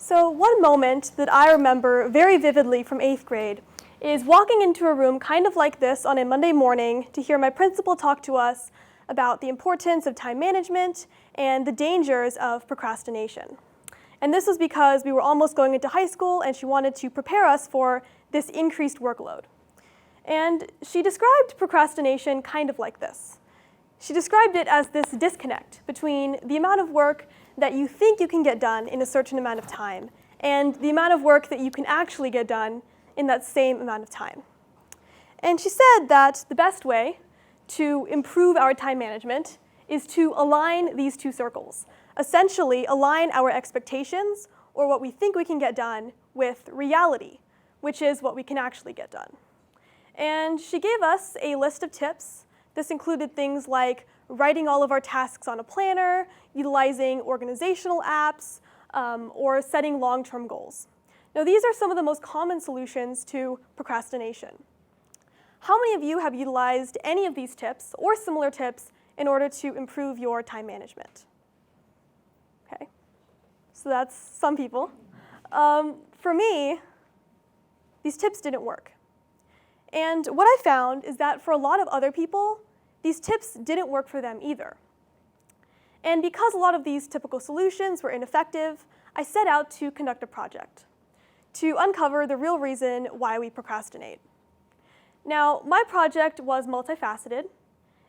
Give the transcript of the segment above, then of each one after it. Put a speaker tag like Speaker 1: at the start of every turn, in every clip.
Speaker 1: So one moment that I remember very vividly from 8th grade is walking into a room kind of like this on a Monday morning to hear my principal talk to us about the importance of time management and the dangers of procrastination. And this was because we were almost going into high school and she wanted to prepare us for this increased workload. And she described procrastination kind of like this. She described it as this disconnect between the amount of work that you think you can get done in a certain amount of time and the amount of work that you can actually get done in that same amount of time. And she said that the best way to improve our time management is to align these two circles. Essentially, align our expectations, or what we think we can get done, with reality, which is what we can actually get done. And she gave us a list of tips. This included things like writing all of our tasks on a planner, utilizing organizational apps, or setting long-term goals. Now, these are some of the most common solutions to procrastination. How many of you have utilized any of these tips or similar tips in order to improve your time management? Okay, so that's some people. For me, these tips didn't work. And what I found is that for a lot of other people, these tips didn't work for them either. And because a lot of these typical solutions were ineffective, I set out to conduct a project to uncover the real reason why we procrastinate. Now, my project was multifaceted.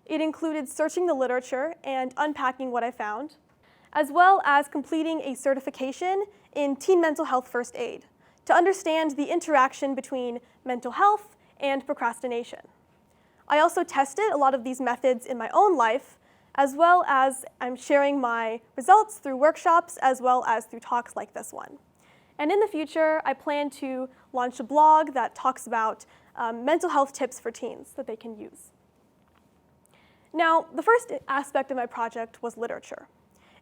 Speaker 1: It included searching the literature and unpacking what I found, as well as completing a certification in teen mental health first aid to understand the interaction between mental health and procrastination. I also tested a lot of these methods in my own life, as well as I'm sharing my results through workshops as well as through talks like this one. And in the future, I plan to launch a blog that talks about mental health tips for teens that they can use. Now, the first aspect of my project was literature.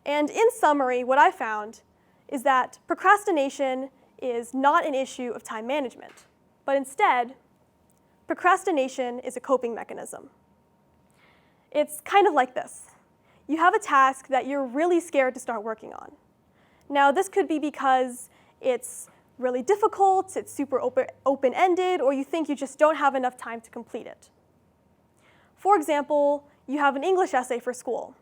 Speaker 1: And in summary, what I found is that procrastination is not an issue of time management, but instead, procrastination is a coping mechanism. It's kind of like this. You have a task that you're really scared to start working on. Now, this could be because it's really difficult, it's super open-ended, or you think you just don't have enough time to complete it. For example, you have an English essay for school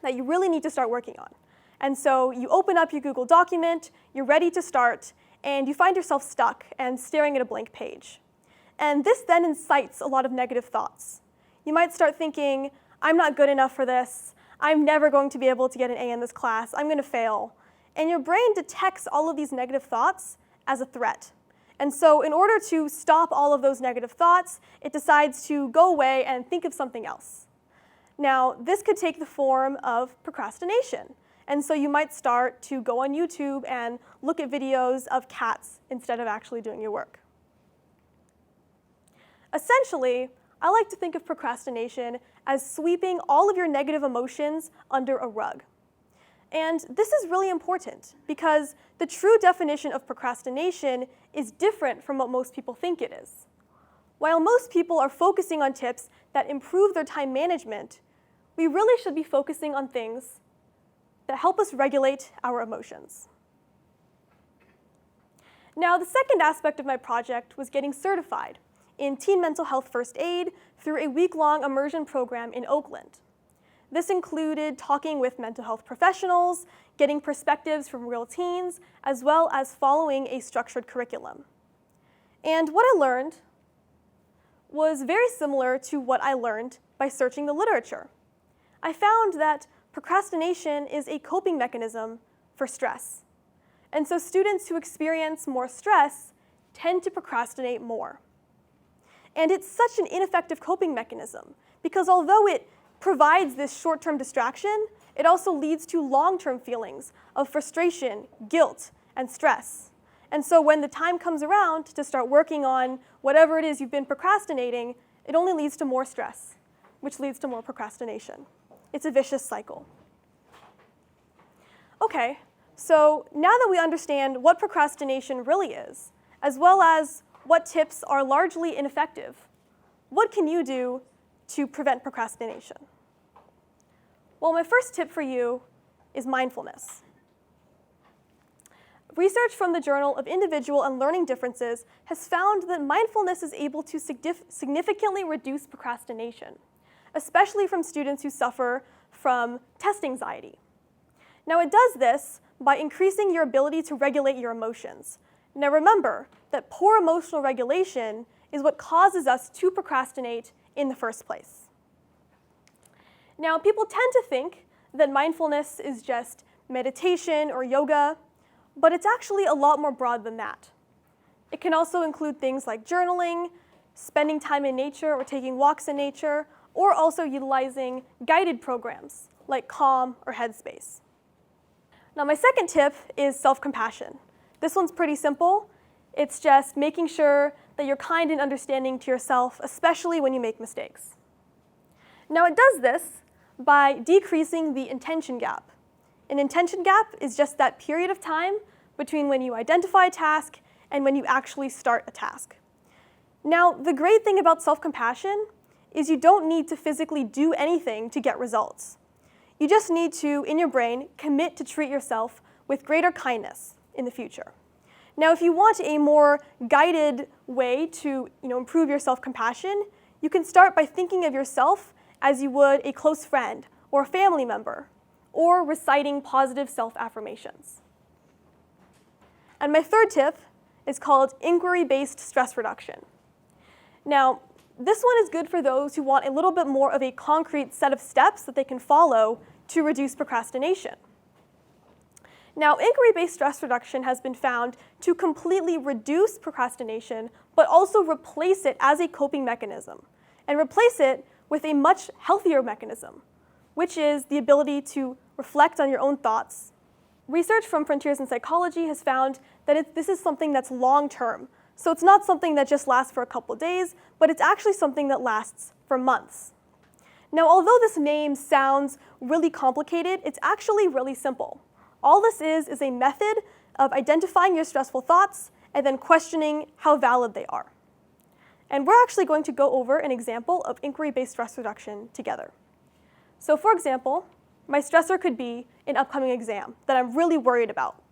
Speaker 1: that you really need to start working on. And so you open up your Google document, you're ready to start, and you find yourself stuck and staring at a blank page. And this then incites a lot of negative thoughts. You might start thinking, I'm not good enough for this, I'm never going to be able to get an A in this class, I'm going to fail. And your brain detects all of these negative thoughts as a threat. And so in order to stop all of those negative thoughts, it decides to go away and think of something else. Now, this could take the form of procrastination. And so you might start to go on YouTube and look at videos of cats instead of actually doing your work. Essentially, I like to think of procrastination as sweeping all of your negative emotions under a rug. And this is really important because the true definition of procrastination is different from what most people think it is. While most people are focusing on tips that improve their time management, we really should be focusing on things that help us regulate our emotions. Now, the second aspect of my project was getting certified in teen mental health first aid through a week-long immersion program in Oakland. This included talking with mental health professionals, getting perspectives from real teens, as well as following a structured curriculum. And what I learned was very similar to what I learned by searching the literature. I found that procrastination is a coping mechanism for stress. And so students who experience more stress tend to procrastinate more. And it's such an ineffective coping mechanism because although it provides this short-term distraction, it also leads to long-term feelings of frustration, guilt, and stress. And so when the time comes around to start working on whatever it is you've been procrastinating, it only leads to more stress, which leads to more procrastination. It's a vicious cycle. Okay, so now that we understand what procrastination really is, as well as what tips are largely ineffective, what can you do to prevent procrastination? Well, my first tip for you is mindfulness. Research from the Journal of Individual and Learning Differences has found that mindfulness is able to significantly reduce procrastination, especially from students who suffer from test anxiety. Now, it does this by increasing your ability to regulate your emotions. Now, remember that poor emotional regulation is what causes us to procrastinate in the first place. Now, people tend to think that mindfulness is just meditation or yoga, but it's actually a lot more broad than that. It can also include things like journaling, spending time in nature or taking walks in nature, or also utilizing guided programs like Calm or Headspace. Now, my second tip is self-compassion. This one's pretty simple. It's just making sure that you're kind and understanding to yourself, especially when you make mistakes. Now, it does this by decreasing the intention gap. An intention gap is just that period of time between when you identify a task and when you actually start a task. Now, the great thing about self-compassion is you don't need to physically do anything to get results. You just need to, in your brain, commit to treat yourself with greater kindness in the future. Now, if you want a more guided way to improve your self-compassion, you can start by thinking of yourself as you would a close friend or a family member, or reciting positive self-affirmations. And my third tip is called inquiry-based stress reduction. Now, this one is good for those who want a little bit more of a concrete set of steps that they can follow to reduce procrastination. Now, inquiry-based stress reduction has been found to completely reduce procrastination, but also replace it as a coping mechanism, and replace it with a much healthier mechanism, which is the ability to reflect on your own thoughts. Research from Frontiers in Psychology has found that this is something that's long-term. So it's not something that just lasts for a couple days, but it's actually something that lasts for months. Now, although this name sounds really complicated, it's actually really simple. All this is a method of identifying your stressful thoughts and then questioning how valid they are. And we're actually going to go over an example of inquiry-based stress reduction together. So for example, my stressor could be an upcoming exam that I'm really worried about.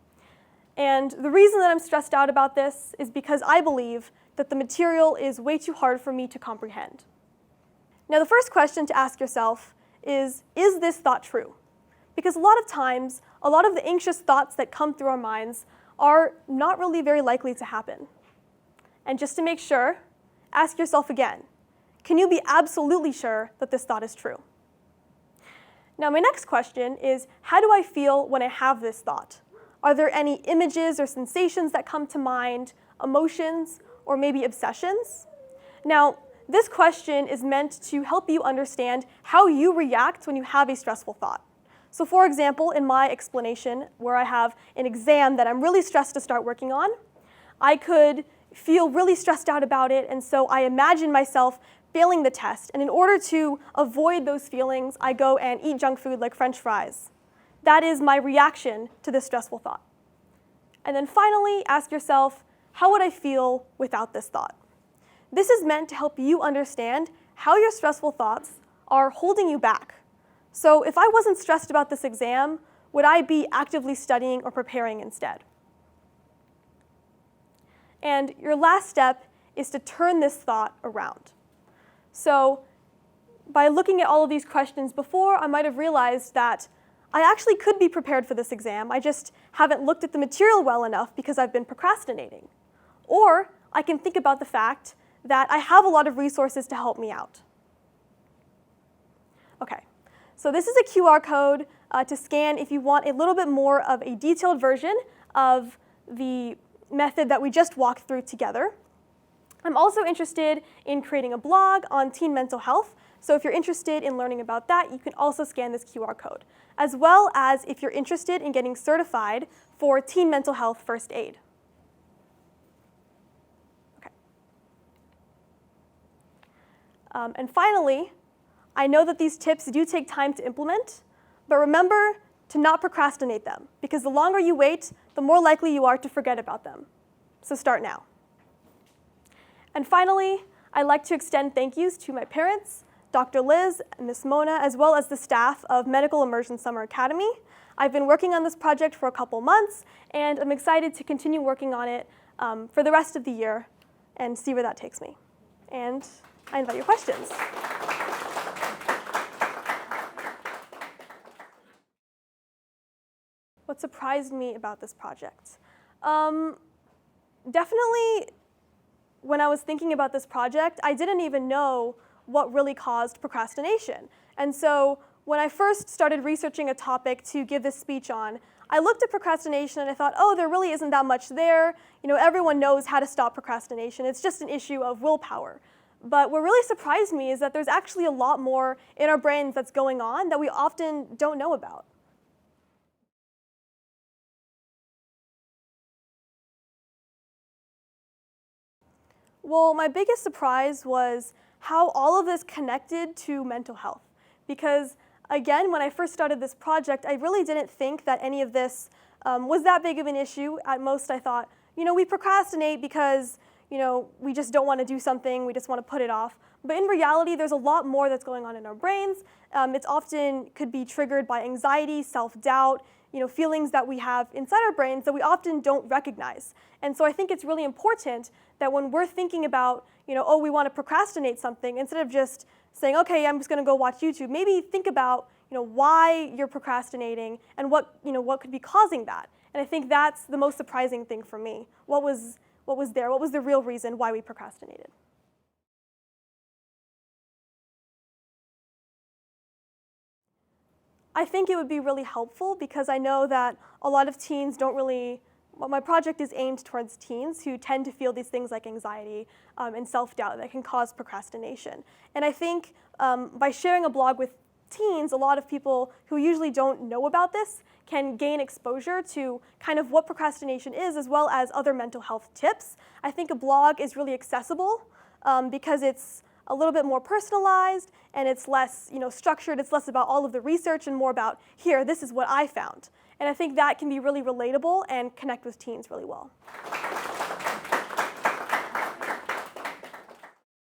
Speaker 1: And the reason that I'm stressed out about this is because I believe that the material is way too hard for me to comprehend. Now, the first question to ask yourself is this thought true? Because a lot of times, a lot of the anxious thoughts that come through our minds are not really very likely to happen. And just to make sure, ask yourself again, can you be absolutely sure that this thought is true? Now, my next question is, how do I feel when I have this thought? Are there any images or sensations that come to mind, emotions, or maybe obsessions? Now, this question is meant to help you understand how you react when you have a stressful thought. So for example, in my explanation, where I have an exam that I'm really stressed to start working on, I could feel really stressed out about it, and so I imagine myself failing the test. And in order to avoid those feelings, I go and eat junk food like French fries. That is my reaction to this stressful thought. And then finally, ask yourself, how would I feel without this thought? This is meant to help you understand how your stressful thoughts are holding you back. So if I wasn't stressed about this exam, would I be actively studying or preparing instead? And your last step is to turn this thought around. So by looking at all of these questions before, I might have realized that I actually could be prepared for this exam. I just haven't looked at the material well enough because I've been procrastinating. Or I can think about the fact that I have a lot of resources to help me out. Okay, so this is a QR code to scan if you want a little bit more of a detailed version of the method that we just walked through together. I'm also interested in creating a blog on teen mental health, so if you're interested in learning about that, you can also scan this QR code, as well as if you're interested in getting certified for teen mental health first aid. Okay. And finally, I know that these tips do take time to implement, but remember to not procrastinate them, because the longer you wait, the more likely you are to forget about them. So start now. And finally, I'd like to extend thank yous to my parents, Dr. Liz, Ms. Mona, as well as the staff of Medical Immersion Summer Academy. I've been working on this project for a couple months, and I'm excited to continue working on it for the rest of the year and see where that takes me. And I invite your questions. What surprised me about this project? Definitely, when I was thinking about this project, I didn't even know what really caused procrastination. And so when I first started researching a topic to give this speech on, I looked at procrastination and I thought, oh, there really isn't that much there. You know, everyone knows how to stop procrastination. It's just an issue of willpower. But what really surprised me is that there's actually a lot more in our brains that's going on that we often don't know about. Well, my biggest surprise was how all of this connected to mental health. Because again, when I first started this project, I really didn't think that any of this was that big of an issue. At most, I thought, you know, we procrastinate because, you know, we just don't want to do something, we just want to put it off. But in reality, there's a lot more that's going on in our brains. It's often could be triggered by anxiety, self-doubt, you know, feelings that we have inside our brains that we often don't recognize. And so I think it's really important that when we're thinking about, you know, oh, we want to procrastinate something, instead of just saying, okay, I'm just going to go watch YouTube, maybe think about, you know, why you're procrastinating and what could be causing that. And I think that's the most surprising thing for me. What was there? What was the real reason why we procrastinated? I think it would be really helpful because I know that a lot of teens don't really, well, my project is aimed towards teens who tend to feel these things like anxiety and self-doubt that can cause procrastination. And I think by sharing a blog with teens, a lot of people who usually don't know about this can gain exposure to kind of what procrastination is, as well as other mental health tips. I think a blog is really accessible because it's a little bit more personalized and it's less, you know, structured. It's less about all of the research and more about, here, this is what I found. And I think that can be really relatable and connect with teens really well.